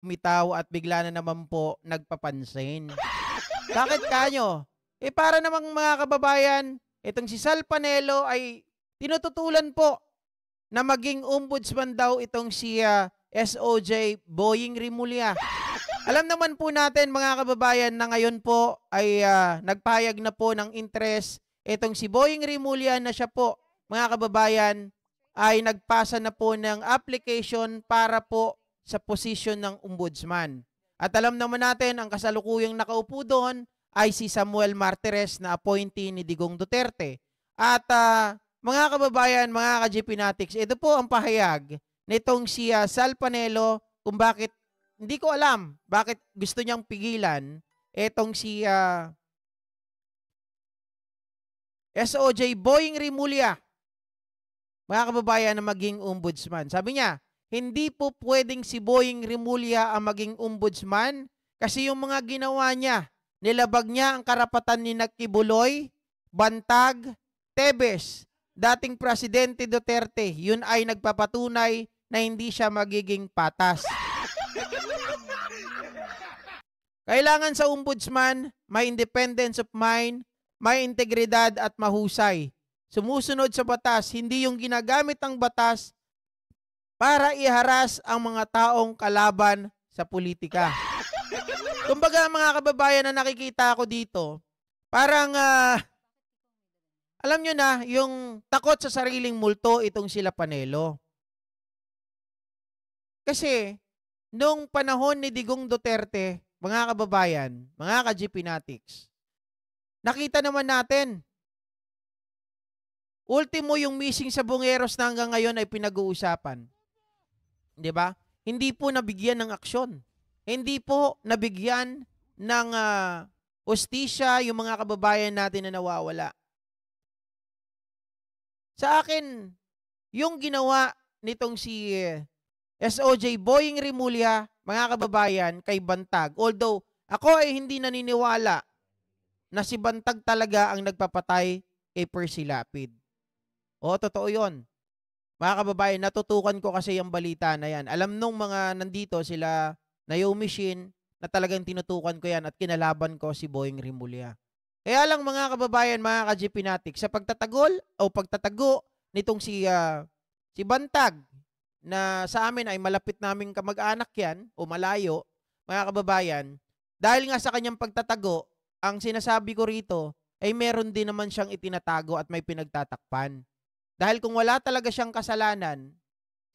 umitaw at bigla na naman po nagpapansin. Bakit kanyo? Para namang mga kababayan, itong si Sal Panelo ay tinututulan po na maging ombudsman daw itong si SOJ Boying Rimulya. Alam naman po natin mga kababayan na ngayon po ay nagpahayag na po ng interest itong si Boying Rimulya na siya po mga kababayan ay nagpasa na po ng application para po sa posisyon ng ombudsman. At alam naman natin ang kasalukuyang nakaupo doon ay si Samuel Martires na appointee ni Digong Duterte. At mga kababayan, mga ka-GP Natics, ito po ang pahayag nitong si Sal Panelo kung bakit, hindi ko alam, bakit gusto niyang pigilan itong si SOJ Boying Rimulya, mga kababayan, na maging ombudsman. Sabi niya, hindi po pwedeng si Boying Rimulya ang maging ombudsman kasi yung mga ginawa niya, nilabag niya ang karapatan ni Kibuloy, Bantag, Tebes, dating Presidente Duterte. Yun ay nagpapatunay na hindi siya magiging patas. Kailangan sa ombudsman, may independence of mind, may integridad at mahusay. Sumusunod sa batas, hindi yung ginagamit ang batas para iharas ang mga taong kalaban sa politika. Kumbaga mga kababayan na nakikita ko dito, parang alam nyo na, yung takot sa sariling multo itong sila Panelo. Kasi, nung panahon ni Digong Duterte, mga kababayan, mga ka-GP Natics, nakita naman natin, ultimo yung missing sa Bungeros na hanggang ngayon ay pinag-uusapan. Di ba? Hindi po nabigyan ng aksyon. Hindi po nabigyan ng hustisya yung mga kababayan natin na nawawala. Sa akin, yung ginawa nitong si SOJ Boying Rimulya, mga kababayan, kay Bantag, although ako ay hindi naniniwala na si Bantag talaga ang nagpapatay kay Percy Lapid. O, totoo yun. Mga kababayan, natutukan ko kasi yung balita na yan. Alam nung mga nandito sila Naomi Shin na talagang tinutukan ko yan at kinalaban ko si Boying Rimulya. Kaya lang mga kababayan, mga ka-GP Natics, sa pagtatagol o pagtatago nitong si Bantag na sa amin ay malapit naming kamag-anak yan o malayo, mga kababayan, dahil nga sa kanyang pagtatago, ang sinasabi ko rito ay meron din naman siyang itinatago at may pinagtatakpan. Dahil kung wala talaga siyang kasalanan,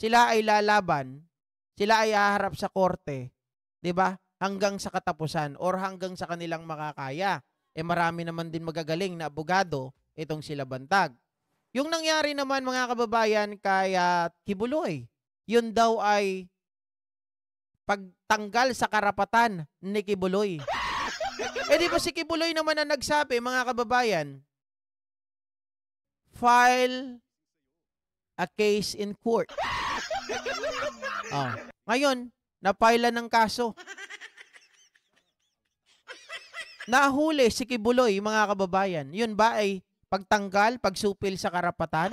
sila ay lalaban, sila ay haharap sa korte, 'di ba? Hanggang sa katapusan or hanggang sa kanilang makakaya. Marami naman din magagaling na abogado itong sila Bantag. Yung nangyari naman mga kababayan kay Kibuloy, yun daw ay pagtanggal sa karapatan ni Kibuloy. Di ba si Kibuloy naman ang nagsabi, mga kababayan, file a case in court. Ngayon, napila ng kaso. Nahuli si Kibuloy, mga kababayan. Yun ba ay pagtanggal, pagsupil sa karapatan?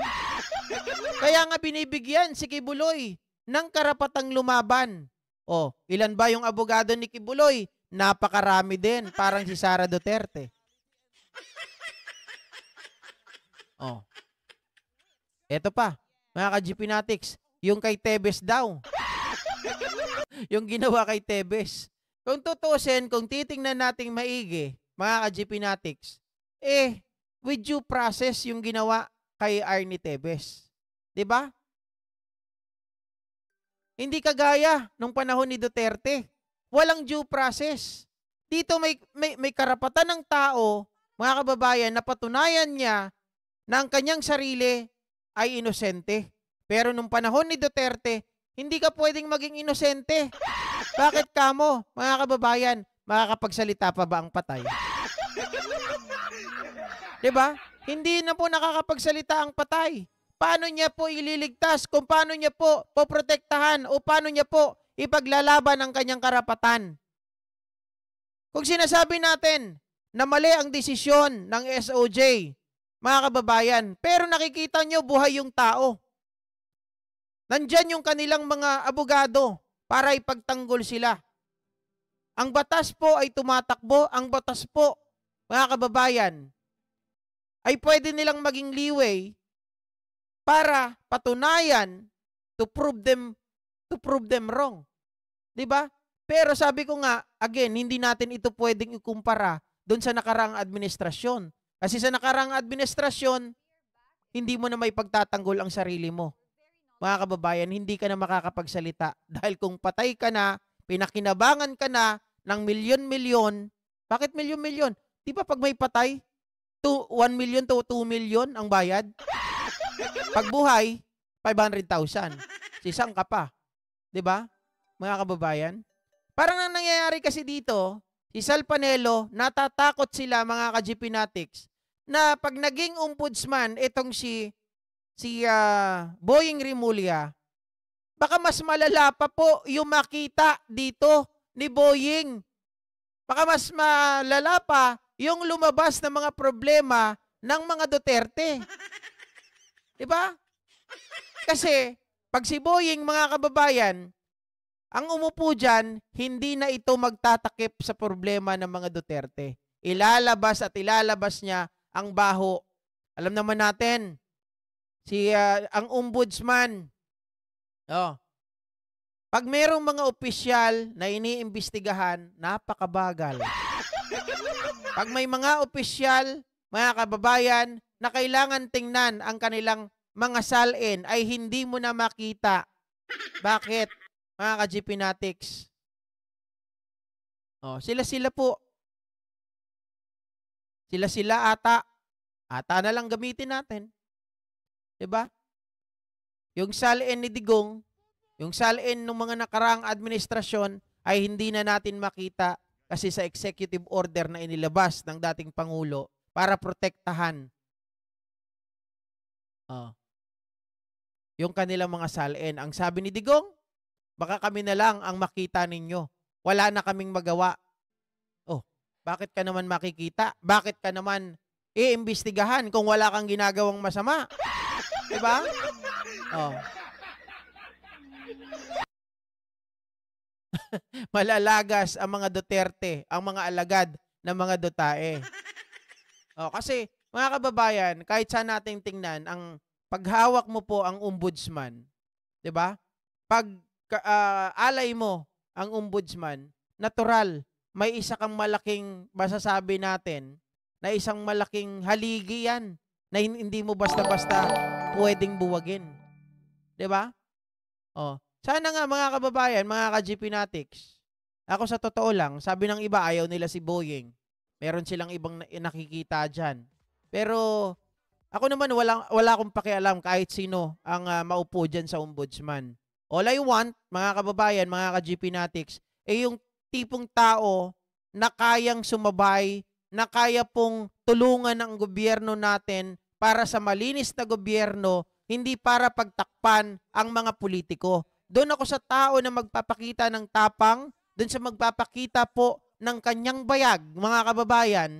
Kaya nga binibigyan si Kibuloy ng karapatang lumaban. Ilan ba yung abogado ni Kibuloy? Napakarami din, parang si Sara Duterte. Eto pa, mga ka-GP Natics, yung kay Tebes daw. Yung ginawa kay Tebes. Kung tutusin, kung titingnan nating maigi, mga ka-GP Natics, with due process yung ginawa kay Arnie Tebes. Diba? Hindi kagaya nung panahon ni Duterte. Walang due process. Dito may karapatan ng tao, mga kababayan, na patunayan niya na ang kanyang sarili ay inosente. Pero nung panahon ni Duterte, hindi ka pwedeng maging inosente. Bakit kamo, mga kababayan, makakapagsalita pa ba ang patay? Diba? Hindi na po nakakapagsalita ang patay. Paano niya po ililigtas? Kung paano niya po poprotektahan o paano niya po ipaglalaban ang kanyang karapatan? Kung sinasabi natin na mali ang desisyon ng SOJ, mga kababayan, pero nakikita nyo buhay yung tao. Nandyan yung kanilang mga abogado para ipagtanggol sila. Ang batas po ay tumatakbo, ang batas po, mga kababayan, ay pwede nilang maging leeway para patunayan to prove them wrong. 'Di ba? Pero sabi ko nga, again, hindi natin ito pwedeng ikumpara doon sa nakaraang administrasyon. Kasi sa nakaraang administrasyon, hindi mo na may pagtatanggol ang sarili mo. Mga kababayan, hindi ka na makakapagsalita. Dahil kung patay ka na, pinakinabangan ka na ng milyon-milyon, bakit milyon-milyon? Di ba pag may patay, 1 million to 2 million ang bayad? Pag buhay, 500,000. Sisang ka pa. Di ba? Mga kababayan? Parang ang nangyayari kasi dito, si Sal Panelo, natatakot sila mga ka-GPnatics na pag naging ombudsman itong si Boying Rimulya, baka mas malala pa po yung makita dito ni Boying. Baka mas malala pa yung lumabas na mga problema ng mga Duterte. Diba? Kasi pag si Boying, mga kababayan, ang umupo dyan, hindi na ito magtatakip sa problema ng mga Duterte. Ilalabas at ilalabas niya ang baho. Alam naman natin, ang ombudsman, pag merong mga opisyal na iniimbestigahan, napakabagal. Pag may mga opisyal, mga kababayan, na kailangan tingnan ang kanilang mga salin, ay hindi mo na makita. Bakit? Mga ka-GPnatics. Sila-sila po. Sila-sila ata. Ata na lang gamitin natin. Diba? Yung salin ni Digong, yung salin ng mga nakaraang administrasyon ay hindi na natin makita kasi sa executive order na inilabas ng dating Pangulo para protektahan yung kanilang mga salin. Ang sabi ni Digong, baka kami na lang ang makita ninyo. Wala na kaming magawa. Bakit ka naman makikita? Bakit ka naman iimbestigahan kung wala kang ginagawang masama? Diba? Malalagas ang mga Duterte, ang mga alagad ng mga Dutae. Kasi, mga kababayan, kahit saan natin tingnan, ang paghawak mo po ang ombudsman, diba? Pag alay mo ang ombudsman, natural, may isa kang malaking masasabi natin na isang malaking haligi yan na hindi mo basta-basta pwedeng buwagin. Diba? Sana nga mga kababayan, mga ka-GPnatics, ako sa totoo lang, sabi ng iba ayaw nila si Boying. Meron silang ibang nakikita dyan. Pero ako naman wala akong pakialam kahit sino ang maupo dyan sa ombudsman. All I want, mga kababayan, mga ka-GPnatics, yung tipong tao na kayang sumabay, na kaya pong tulungan ng gobyerno natin para sa malinis na gobyerno, hindi para pagtakpan ang mga politiko. Doon ako sa tao na magpapakita ng tapang, doon sa magpapakita po ng kanyang bayag, mga kababayan,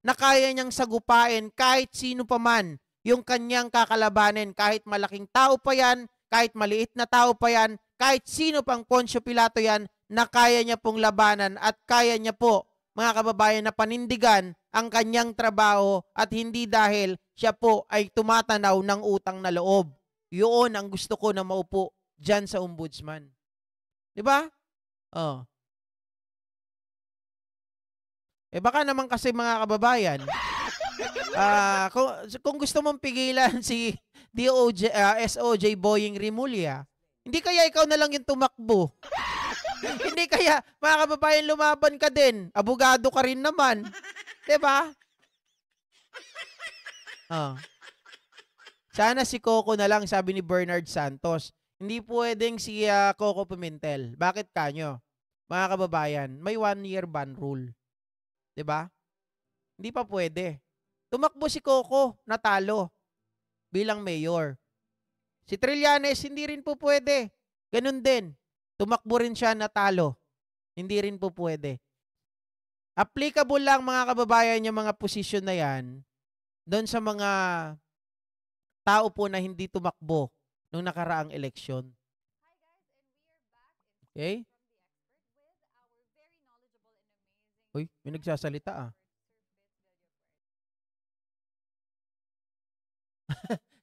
na kaya niyang sagupain kahit sino pa man yung kanyang kakalabanin, kahit malaking tao pa yan, kahit maliit na tao pa yan, kahit sino pang Poncio Pilato yan, na kaya niya pong labanan at kaya niya po, mga kababayan, na panindigan ang kanyang trabaho at hindi dahil siya po ay tumatanaw ng utang na loob. Yun ang gusto ko na maupo dyan sa ombudsman. Diba? Baka naman kasi mga kababayan, kung gusto mong pigilan si SOJ Boying Rimulya, hindi kaya ikaw na lang yung tumakbo. Hindi kaya, mga kababayan, lumaban ka din. Abogado ka rin naman. Diba? Sana si Coco na lang, sabi ni Bernard Santos. Hindi pwedeng si Coco Pimentel. Bakit kanyo? Mga kababayan, may 1-year ban rule. Diba? Hindi pa pwede. Tumakbo si Coco, natalo bilang mayor. Si Trillanes, hindi rin po pwede. Ganun din. Tumakbo rin siya, natalo. Hindi rin po pwede. Applicable lang, mga kababayan, yung mga posisyon na yan doon sa mga tao po na hindi tumakbo nung nakaraang eleksyon. Okay? Uy, may nagsasalita ah.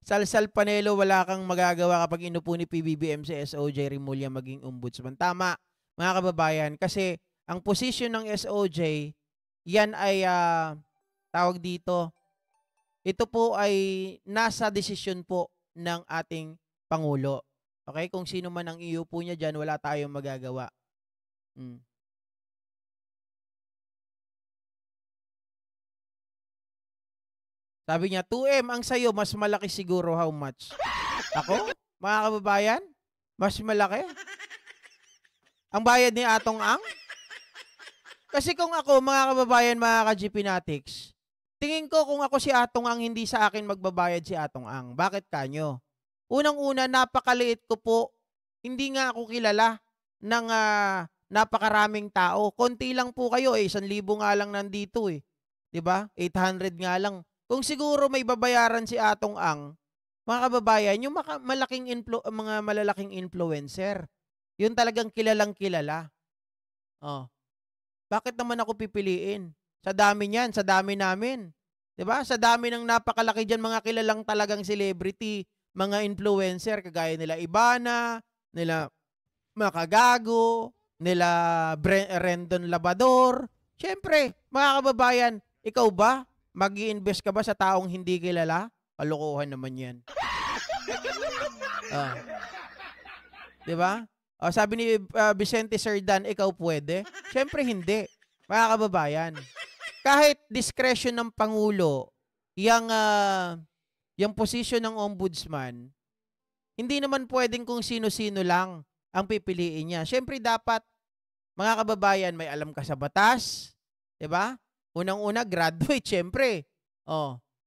Salsal Panelo, wala kang magagawa kapag inupo ni PBBM si SOJ Remulla maging ombudsman. Tama, mga kababayan, kasi ang posisyon ng SOJ, yan ay tawag dito, ito po ay nasa desisyon po ng ating Pangulo. Okay? Kung sino man ang iupo niya dyan, wala tayong magagawa. Hmm. Sabi niya, 2M ang sayo, mas malaki siguro. How much? Ako? Mga kababayan? Mas malaki? Ang bayad ni Atong Ang? Kasi kung ako, mga kababayan, mga ka-GP Natics, tingin ko kung ako si Atong Ang, hindi sa akin magbabayad si Atong Ang. Bakit kanyo? Unang-una, napakaliit ko po. Hindi nga ako kilala ng napakaraming tao. Konti lang po kayo eh. 1,000 nga lang nandito eh. 'Di ba? 800 nga lang. Kung siguro may babayaran si Atong Ang, mga kababayan, yung mga malalaking influencer, yun talagang kilalang kilala. Oh. Bakit naman ako pipiliin? Sa dami niyan, sa dami namin. 'Di ba? Sa dami ng napakalaki diyan mga kilalang talagang celebrity, mga influencer kagaya nila Ibana, nila Makagago, nila Rendon Labador. Siyempre, mga kababayan, ikaw ba? Mag-i-invest ka ba sa taong hindi kilala? Kalokohan naman yan. Ah. 'Di ba? Sabi ni Vicente Serdan, ikaw pwede? Siyempre hindi. Mga kababayan, kahit discretion ng Pangulo, yung position ng ombudsman, hindi naman pwedeng kung sino-sino lang ang pipiliin niya. Siyempre dapat, mga kababayan, may alam ka sa batas, 'di ba? Unang-una, graduate, siyempre.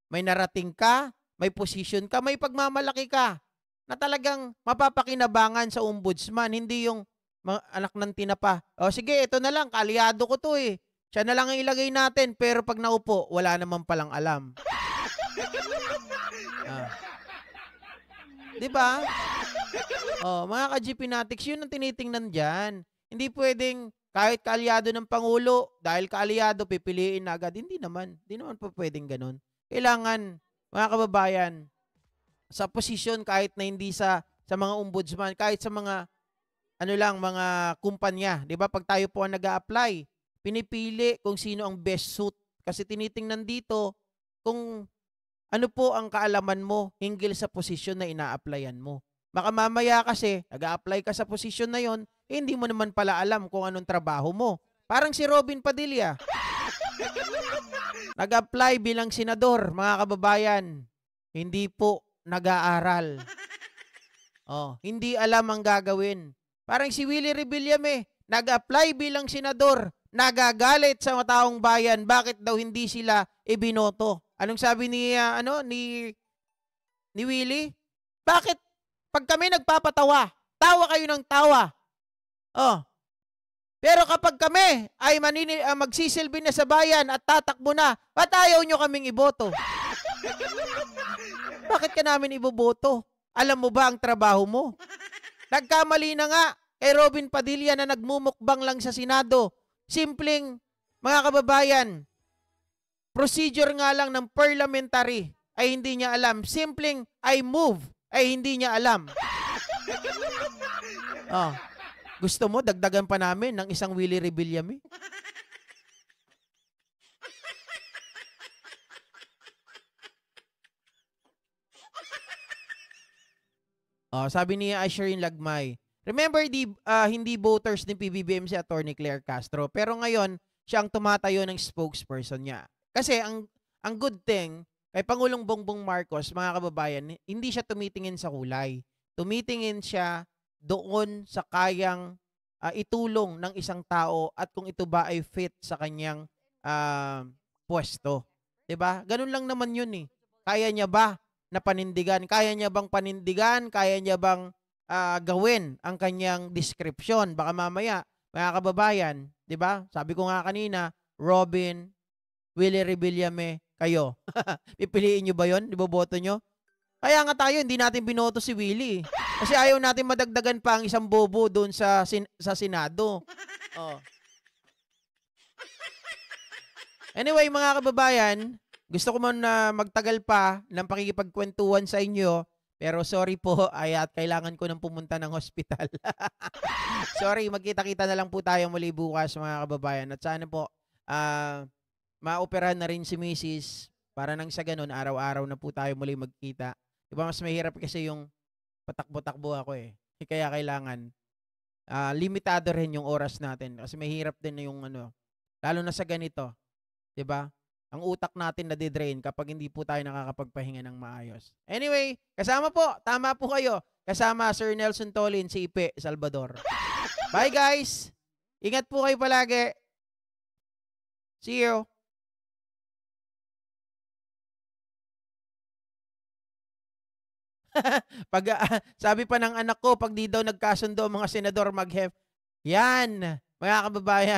May narating ka, may position ka, may pagmamalaki ka na talagang mapapakinabangan sa ombudsman, hindi yung mga anak ng tinapa. Sige, ito na lang, kaalyado ko to eh. Siya na lang ang ilagay natin, pero pag naupo, wala naman palang alam. 'Di ba? Mga ka-GP Natics, yun ang tinitingnan diyan. Hindi pwedeng kahit kaalyado ng Pangulo, dahil kaalyado, pipiliin na agad. Hindi naman. Hindi naman po pwedeng ganun. Kailangan, mga kababayan, sa posisyon kahit na hindi sa mga ombudsman, kahit sa mga mga kumpanya, 'di ba? Pag tayo po ang nag-a-apply, pinipili kung sino ang best suit kasi tinitingnan dito kung ano po ang kaalaman mo hinggil sa posisyon na ina-applyan mo. Baka mamaya kasi nag-a-apply ka sa posisyon na 'yon, hindi mo naman pala alam kung anong trabaho mo. Parang si Robin Padilla. Nag-apply bilang senador, mga kababayan. Hindi po nag-aaral. Hindi alam ang gagawin. Parang si Willie Rebillame, nag-apply bilang senador, nagagalit sa taong bayan, bakit daw hindi sila ibinoto? Anong sabi ni Willie? Bakit pag kami nagpapatawa, tawa kayo ng tawa? Pero kapag kami ay magsisilbi na sa bayan at tatakbo na, ba't ayaw nyo kaming iboto? Bakit ka namin iboboto? Alam mo ba ang trabaho mo? Nagkamali na nga kay Robin Padilla na nagmumukbang lang sa Senado. Simpleng, mga kababayan, procedure nga lang ng parliamentary ay hindi niya alam. Simpleng, I move ay hindi niya alam. Gusto mo, dagdagan pa namin ng isang Willie Rebillame? Sabi ni Asherin Lagmay, remember hindi voters ni PBBM si Attorney Claire Castro, pero ngayon siya ang tumatayo ng spokesperson niya. Kasi ang good thing kay Pangulong Bongbong Marcos, mga kababayan, hindi siya tumitingin sa kulay. Tumitingin siya doon sa kayang itulong ng isang tao at kung ito ba ay fit sa kanyang pwesto. 'Di ba? Ganun lang naman 'yun eh. Kaya niya ba na panindigan? Kaya niya bang panindigan? Kaya niya bang gawin ang kanyang description? Baka mamaya, mga kababayan, 'di ba? Sabi ko nga kanina, Robin, Willie Rebillame, kayo. Pipiliin niyo ba 'yon? Iboboto niyo? Kaya nga tayo, hindi natin binoto si Willie. Kasi ayaw natin madagdagan pa ang isang bobo doon sa Senado. Oh. Anyway, mga kababayan, gusto ko man na magtagal pa ng pakikipagkwentuhan sa inyo. Pero sorry po, at kailangan ko nang pumunta ng hospital. Sorry, magkita-kita na lang po tayo muli bukas, mga kababayan. At sana po, maoperahan na rin si Mrs. Para nang sa ganun, araw-araw na po tayo muli magkita. Diba mas mahirap kasi yung patakbo-takbo ako eh. Kaya kailangan, limitado rin yung oras natin. Kasi mahirap din yung lalo na sa ganito. Diba? Ang utak natin nadidrain kapag hindi po tayo nakakapagpahinga ng maayos. Anyway, kasama po, tama po kayo. Kasama Sir Nelson Tolin, si Ipe Salvador. Bye guys! Ingat po kayo palagi. See you! Sabi pa ng anak ko, pag di daw nagkasundo ang mga senador mag-hef. Yan, mga kababayan.